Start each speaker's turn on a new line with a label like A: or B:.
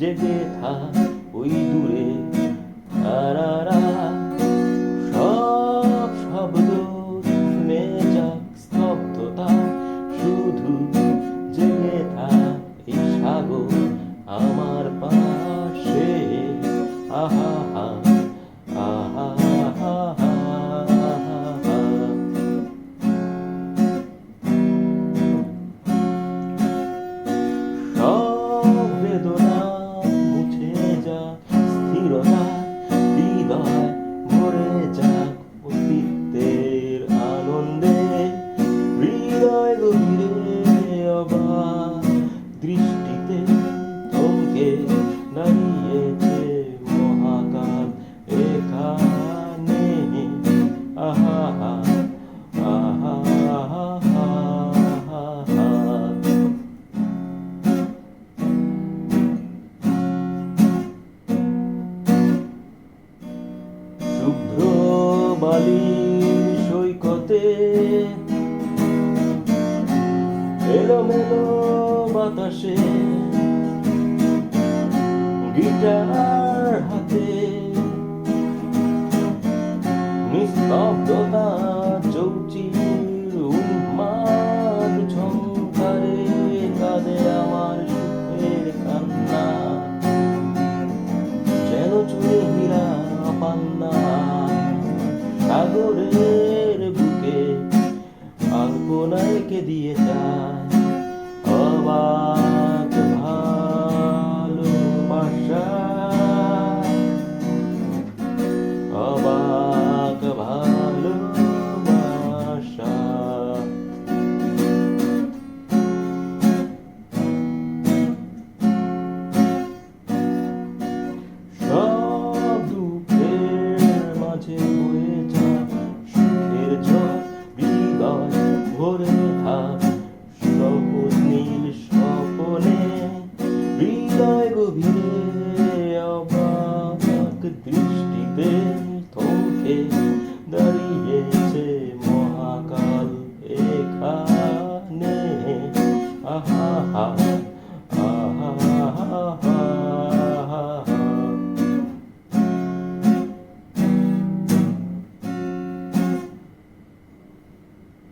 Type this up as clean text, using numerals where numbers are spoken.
A: জেগে থাক ওই দূরে তারারা, সব শব্দ থেমে যাক, স্তব্ধতা শুধু জেগে থাক এই সাগর আমার পাশে। আহা হা আহা হা হা। সব বেদনা মুছে যাক, স্থিরতা হৃদয় ভরে যাক অস্তিত্বের আনন্দে। হৃদয় গভীরে অবাক দৃষ্টিতে থমকে দাঁড়িয়েছে মহাকাল এখানে। আহা হা আহা হা হা হা। শুভ্র বালির সৈকতে এলোমেলো বাতাসে গিটার হাতে নিস্তব্ধতা চৌচির উন্মাদ ঝংকারে কাঁদে আমার সুখের কান্না। যেন চুরে হীরা পান্না সাগরের বুকে আলপনাকে দিয়ে যায় অবাক ভালোবাসা। অবাক ভালোবাসা। সব দুঃখের মাঝে বয়ে যায় সুখের ঝড়, হৃদয় ভরে থাক সবুজ নীল স্বপনে। হৃদয় গভীরে অবাক দৃষ্টিতে থমকে দাঁড়িয়েছে মহাকাল এখানে। আহা হা।